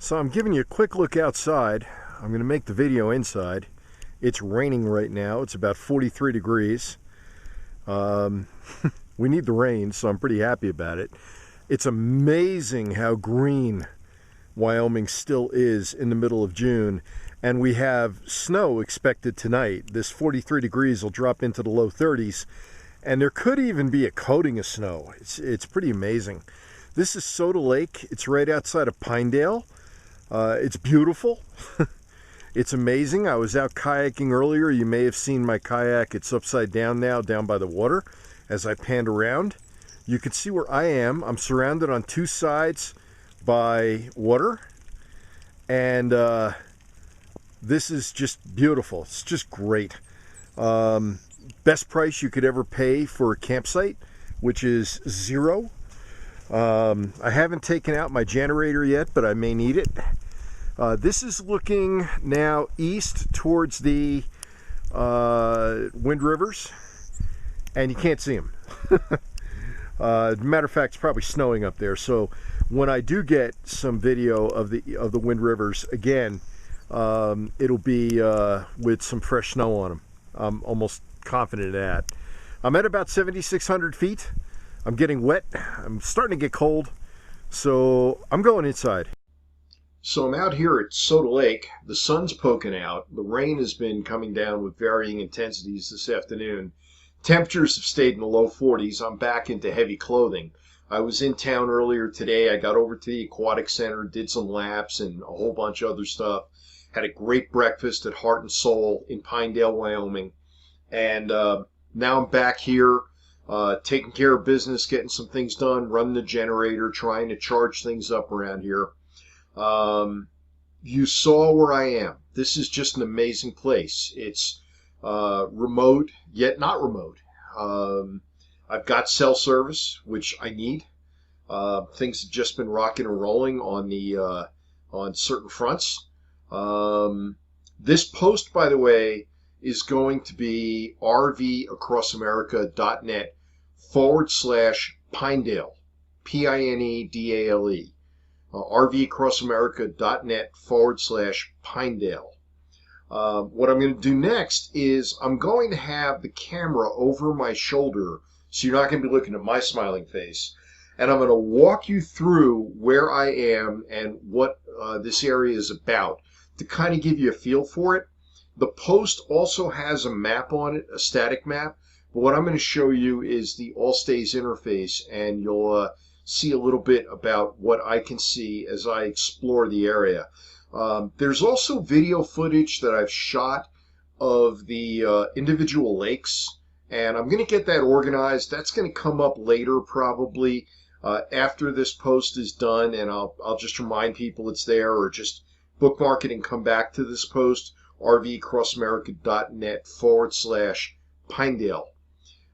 So I'm giving you a quick look outside. I'm going to make the video inside. It's raining right now. It's about 43 degrees. We need the rain, so I'm pretty happy about it. It's amazing how green Wyoming still is in the middle of June. And we have snow expected tonight. This 43 degrees will drop into the low 30s. And there could even be a coating of snow. It's pretty amazing. This is Boulder Lake. It's right outside of Pinedale. It's beautiful. It's amazing. I was out kayaking earlier. You may have seen my kayak. It's upside down now, down by the water. As I panned around, you can see where I am. I'm surrounded on two sides by water. And this is just beautiful. It's just great. Best price you could ever pay for a campsite, which is $0. I haven't taken out my generator yet, but I may need it. This is looking now east towards the Wind Rivers, and you can't see them. Matter of fact, it's probably snowing up there. So when I do get some video of the Wind Rivers again, it'll be with some fresh snow on them. I'm almost confident of that. I'm at about 7,600 feet. I'm getting wet. I'm starting to get cold, so I'm going inside. So I'm out here at Boulder Lake. The sun's poking out. The rain has been coming down with varying intensities this afternoon. Temperatures have stayed in the low 40s. I'm back into heavy clothing. I was in town earlier today. I got over to the aquatic center, did some laps and a whole bunch of other stuff. Had a great breakfast at Heart and Soul in Pinedale, Wyoming. And now I'm back here taking care of business, getting some things done, running the generator, trying to charge things up around here. You saw where I am. This is just an amazing place. It's remote, yet not remote. I've got cell service, which I need. Things have just been rocking and rolling on the on certain fronts. This post, by the way, is going to be rvacrossamerica.net/Pinedale, Pinedale. rvacrossamerica.net/Pinedale. What I'm going to do next is I'm going to have the camera over my shoulder, so you're not going to be looking at my smiling face. And I'm going to walk you through where I am and what this area is about to kind of give you a feel for it. The post also has a map on it, a static map. But what I'm going to show you is the All Stays interface, and you'll see a little bit about what I can see as I explore the area. There's also video footage that I've shot of the individual lakes, and I'm going to get that organized. That's going to come up later, probably after this post is done, and I'll just remind people it's there, or just bookmark it and come back to this post, rvcrossamerica.net/Pinedale.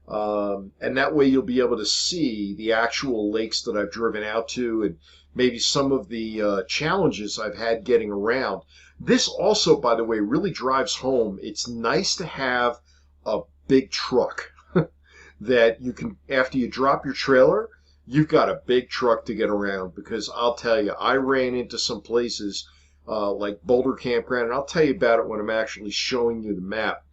And that way you'll be able to see the actual lakes that I've driven out to, and maybe some of the challenges I've had getting around. This also, by the way, really drives home. It's nice to have a big truck that you can, after you drop your trailer, you've got a big truck to get around, because I'll tell you, I ran into some places like Boulder Campground, and I'll tell you about it when I'm actually showing you the map,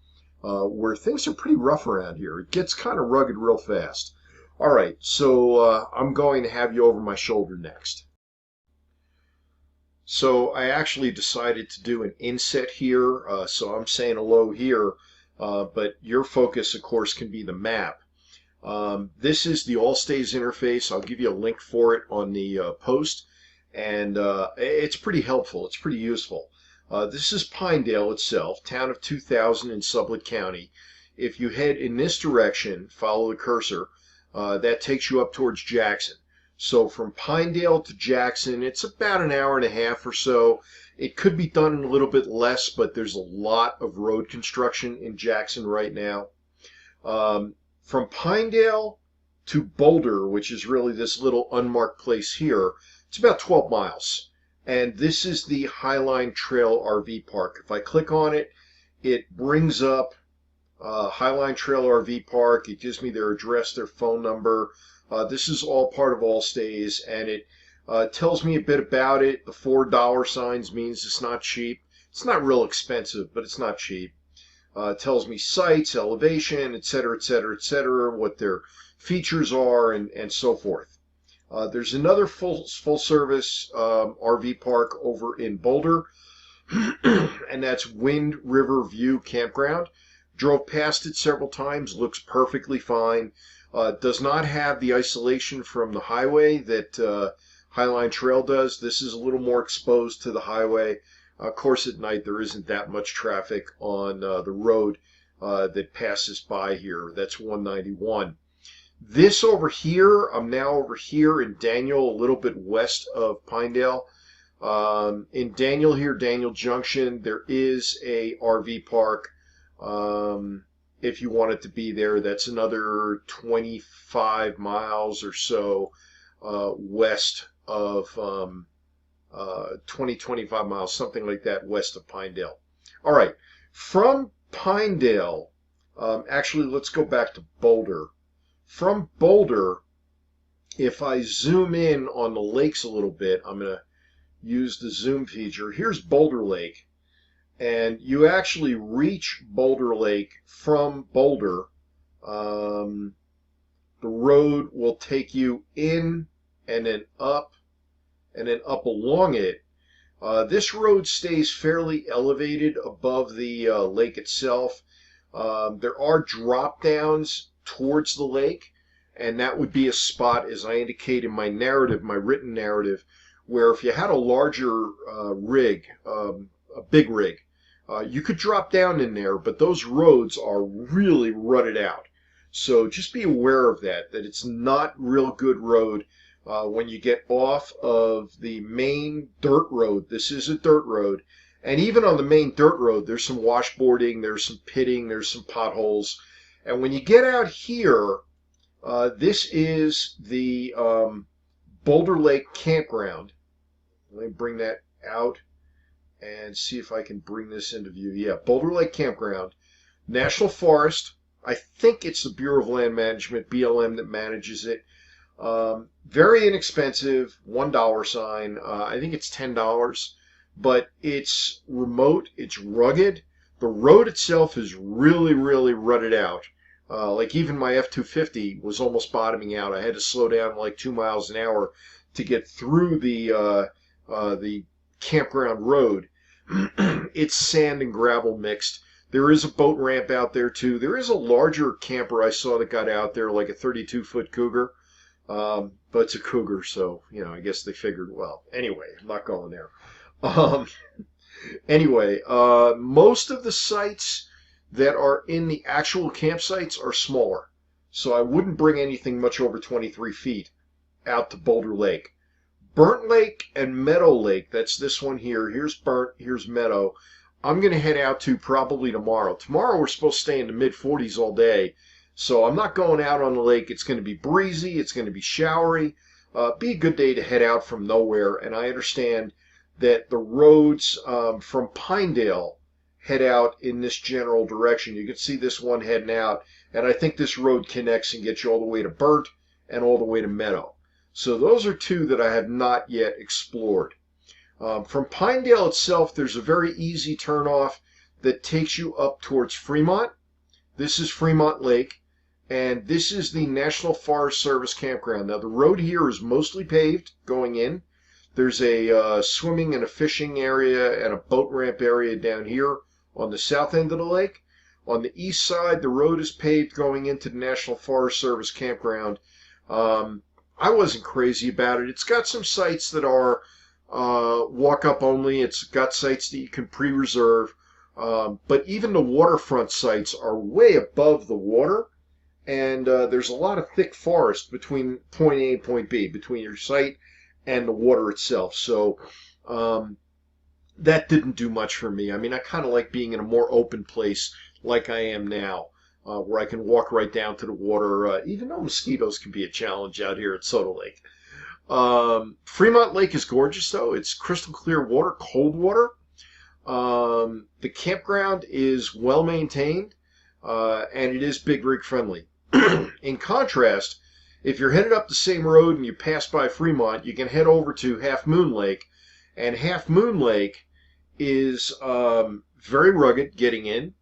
where things are pretty rough around here. It gets kind of rugged real fast. All right, so I'm going to have you over my shoulder next. So I actually decided to do an inset here, so I'm saying hello here, but your focus, of course, can be the map. This is the All Stays interface. I'll give you a link for it on the post, and it's pretty helpful. It's pretty useful. This is Pinedale itself, town of 2,000 in Sublette County. If you head in this direction, follow the cursor, that takes you up towards Jackson. So from Pinedale to Jackson, it's about an hour and a half or so. It could be done in a little bit less, but there's a lot of road construction in Jackson right now. From Pinedale to Boulder, which is really this little unmarked place here, it's about 12 miles. And this is the Highline Trail RV Park. If I click on it, it brings up Highline Trail RV Park. It gives me their address, their phone number. This is all part of All Stays, and it It tells me a bit about it. The $4 signs means it's not cheap. It's not real expensive, but it's not cheap. It tells me sites, elevation, etc., etc., etc., what their features are, and so forth. There's another full service RV park over in Boulder, and that's Wind River View Campground. Drove past it several times, looks perfectly fine. Does not have the isolation from the highway that Highline Trail does. This is a little more exposed to the highway. Of course, at night there isn't that much traffic on the road that passes by here. That's 191. This over here, I'm now over here in Daniel, a little bit west of Pinedale. In Daniel here, Daniel Junction, there is a RV park. If you wanted to be there, that's another 25 miles or so west of 25 miles, something like that, west of Pinedale. All right, from Pinedale, actually, let's go back to Boulder. From Boulder, if I zoom in on the lakes a little bit, I'm going to use the zoom feature. Here's Boulder Lake, and you actually reach Boulder Lake from Boulder. The road will take you in and then up along it. This road stays fairly elevated above the lake itself. There are drop downs towards the lake, and that would be a spot, as I indicate in my narrative, my written narrative, where if you had a larger rig, a big rig, you could drop down in there, but those roads are really rutted out. So just be aware of that it's not real good road when you get off of the main dirt road. This is a dirt road, and even on the main dirt road, there's some washboarding, there's some pitting, there's some potholes. And when you get out here, this is the Boulder Lake Campground. Let me bring that out and see if I can bring this into view. Yeah, Boulder Lake Campground, National Forest. I think it's the Bureau of Land Management, BLM, that manages it. Very inexpensive, $1 sign. I think it's $10, but it's remote, it's rugged. The road itself is really, really rutted out. Like even my F-250 was almost bottoming out. I had to slow down like 2 miles an hour to get through the campground road. It's sand and gravel mixed. There is a boat ramp out there too. There is a larger camper I saw that got out there, like a 32-foot Cougar. But it's a Cougar, so, you know, I guess they figured, well, anyway, I'm not going there. Anyway, most of the sites that are in the actual campsites are smaller. So I wouldn't bring anything much over 23 feet out to Boulder Lake. Burnt Lake and Meadow Lake, that's this one here. Here's Burnt, here's Meadow. I'm going to head out to probably tomorrow. Tomorrow we're supposed to stay in the mid-40s all day. So I'm not going out on the lake. It's going to be breezy. It's going to be showery. Be a good day to head out from nowhere. And I understand that the roads from Pinedale head out in this general direction. You can see this one heading out. And I think this road connects and gets you all the way to Burnt and all the way to Meadow. So those are two that I have not yet explored. From Pinedale itself, there's a very easy turnoff that takes you up towards Fremont. This is Fremont Lake, and this is the National Forest Service campground. Now, the road here is mostly paved going in. There's a swimming and a fishing area and a boat ramp area down here on the south end of the lake. On the east side, the road is paved going into the National Forest Service campground. I wasn't crazy about it. It's got some sites that are walk up only. It's got sites that you can pre-reserve, but even the waterfront sites are way above the water, and there's a lot of thick forest between point A and point B, between your site and the water itself. So that didn't do much for me. I mean, I kind of like being in a more open place like I am now, where I can walk right down to the water, even though mosquitoes can be a challenge out here at Soda Lake. Fremont Lake is gorgeous, though. It's crystal clear water, cold water. The campground is well maintained, and it is big rig friendly. In contrast, If you're headed up the same road and you pass by Fremont, you can head over to Half Moon Lake. And Half Moon Lake is very rugged getting in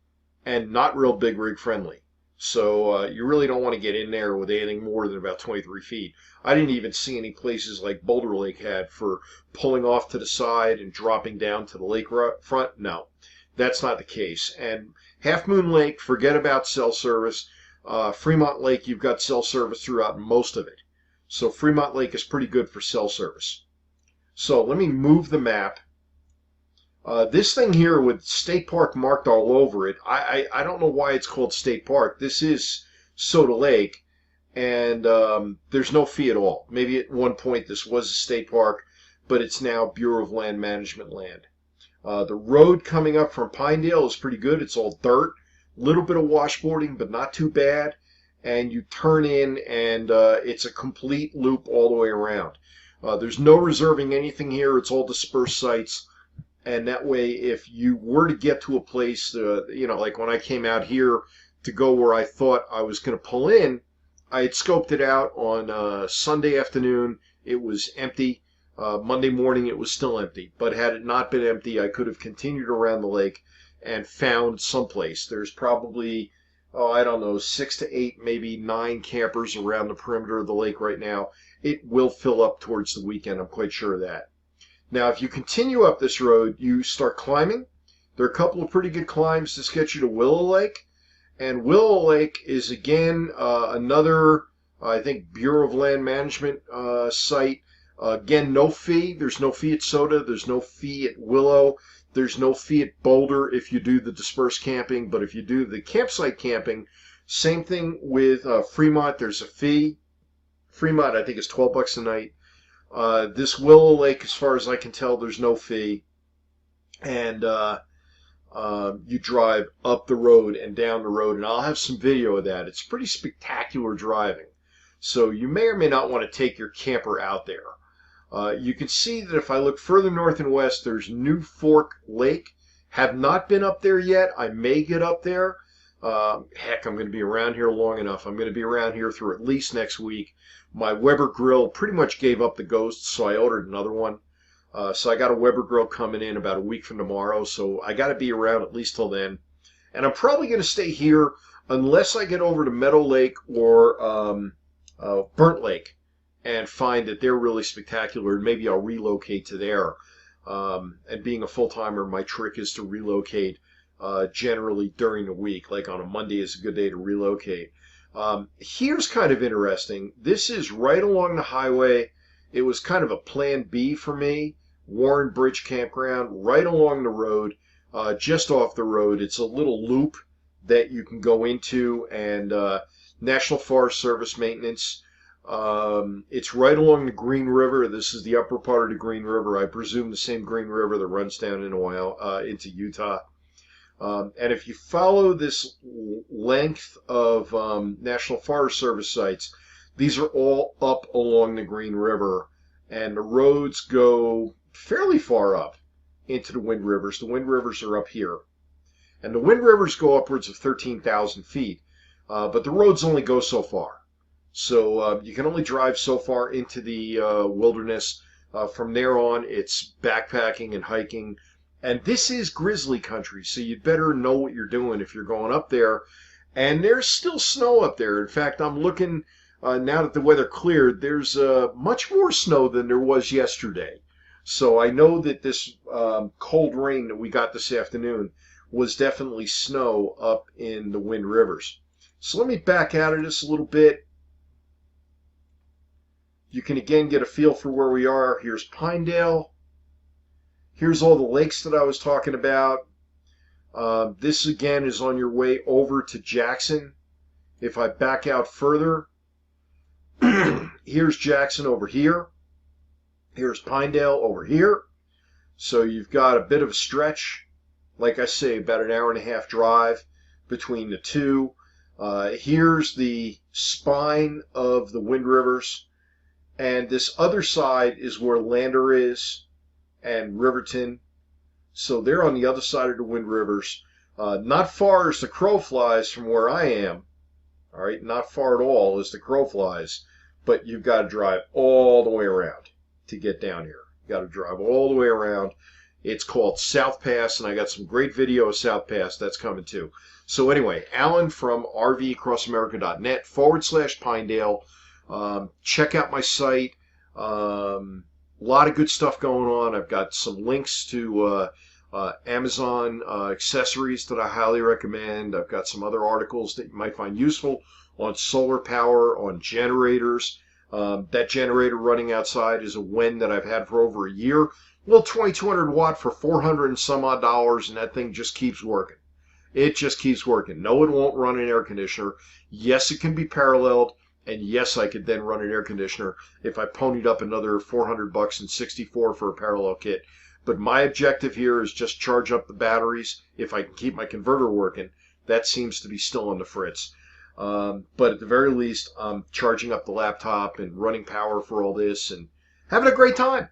and not real big rig friendly. So you really don't want to get in there with anything more than about 23 feet. I didn't even see any places like Boulder Lake had for pulling off to the side and dropping down to the lake front. No, that's not the case. And Half Moon Lake, forget about cell service. Fremont Lake, you've got cell service throughout most of it. So Fremont Lake is pretty good for cell service. So let me move the map. This thing here with State Park marked all over it, I don't know why it's called State Park. This is Soda Lake, and there's no fee at all. Maybe at one point this was a state park, but it's now Bureau of Land Management land. The road coming up from Pinedale is pretty good. It's all dirt, little bit of washboarding, but not too bad. And you turn in, and it's a complete loop all the way around. There's no reserving anything here. It's all dispersed sites. And that way, if you were to get to a place, like when I came out here to go where I thought I was going to pull in, I had scoped it out on Sunday afternoon. It was empty. Monday morning, it was still empty. But had it not been empty, I could have continued around the lake and found someplace. There's probably, I don't know, 6 to 8, maybe 9 campers around the perimeter of the lake right now. It will fill up towards the weekend. I'm quite sure of that. Now, if you continue up this road, you start climbing. There are a couple of pretty good climbs to get you to Willow Lake. And Willow Lake is, again, another, I think, Bureau of Land Management site. Again, no fee. There's no fee at Soda. There's no fee at Willow. There's no fee at Boulder if you do the dispersed camping. But if you do the campsite camping, same thing with Fremont. There's a fee. Fremont, I think, is $12 a night. This Willow Lake, as far as I can tell, there's no fee. And you drive up the road and down the road, and I'll have some video of that. It's pretty spectacular driving. So you may or may not want to take your camper out there. You can see that if I look further north and west, there's New Fork Lake. Have not been up there yet. I may get up there. Heck, I'm going to be around here long enough. I'm going to be around here through at least next week. My Weber grill pretty much gave up the ghost, so I ordered another one. So I got a Weber grill coming in about a week from tomorrow, so I got to be around at least till then. And I'm probably going to stay here unless I get over to Meadow Lake or Burnt Lake and find that they're really spectacular. Maybe I'll relocate to there. And being a full-timer, my trick is to relocate generally during the week. Like on a Monday is a good day to relocate. Here's kind of interesting. This is right along the highway. It was kind of a plan B for me. Warren Bridge Campground, right along the road, just off the road. It's a little loop that you can go into, and National Forest Service maintenance. It's right along the Green River. This is the upper part of the Green River. I presume the same Green River that runs down into Utah. And if you follow this length of National Forest Service sites, these are all up along the Green River, and the roads go fairly far up into the Wind Rivers. The Wind Rivers are up here, and the Wind Rivers go upwards of 13,000 feet, but the roads only go so far. So you can only drive so far into the wilderness. From there on, it's backpacking and hiking. And this is grizzly country, so you'd better know what you're doing if you're going up there. And there's still snow up there. In fact, I'm looking, now that the weather cleared, there's much more snow than there was yesterday. So I know that this cold rain that we got this afternoon was definitely snow up in the Wind Rivers. So let me back out of this a little bit. You can again get a feel for where we are. Here's Pinedale. Here's all the lakes that I was talking about. This again is on your way over to Jackson. If I back out further, here's Jackson over here. Here's Pinedale over here. So you've got a bit of a stretch. Like I say, about an hour and a half drive between the two. Here's the spine of the Wind Rivers. And this other side is where Lander is and Riverton. So they're on the other side of the Wind Rivers. Not far as the crow flies from where I am. All right, not far at all as the crow flies. but you've got to drive all the way around to get down here. You got to drive all the way around. It's called South Pass, and I got some great video of South Pass that's coming too. So anyway, Alan from rvacrossamerica.net/Pinedale. Check out my site. A lot of good stuff going on. I've got some links to Amazon accessories that I highly recommend. I've got some other articles that you might find useful on solar power, on generators. That generator running outside is a Wen that I've had for over a year. Little 2200 watt for $400 and some odd, and that thing just keeps working. It just keeps working. No, it won't run an air conditioner. Yes, it can be paralleled, and yes, I could then run an air conditioner if I ponied up another $400 and 64 for a parallel kit. But my objective here is just charge up the batteries if I can keep my converter working. That seems to be still on the fritz. But at the very least, I'm charging up the laptop and running power for all this and having a great time.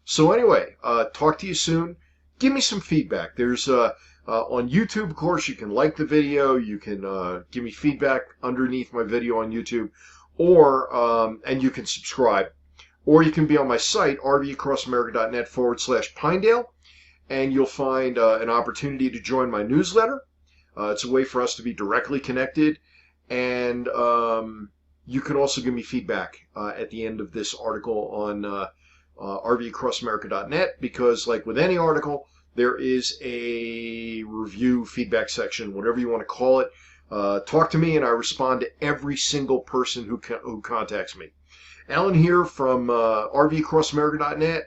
So anyway, talk to you soon. Give me some feedback. There's on YouTube, of course, you can like the video. You can give me feedback underneath my video on YouTube, or and you can subscribe. Or you can be on my site, rvacrossamerica.net/Pinedale, and you'll find an opportunity to join my newsletter. It's a way for us to be directly connected, and you can also give me feedback at the end of this article on rvacrossamerica.net, because like with any article, there is a review feedback section, whatever you want to call it. Talk to me, and I respond to every single person who contacts me. Alan here from rvacrossamerica.net,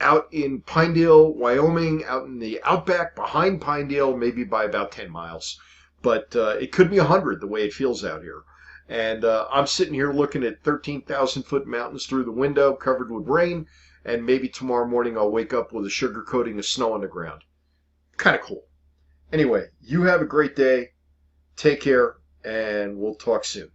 out in Pinedale, Wyoming, out in the outback behind Pinedale, maybe by about 10 miles. But it could be 100 the way it feels out here. And I'm sitting here looking at 13,000-foot mountains through the window covered with rain, and maybe tomorrow morning I'll wake up with a sugar coating of snow on the ground. Kind of cool. Anyway, you have a great day. Take care, and we'll talk soon.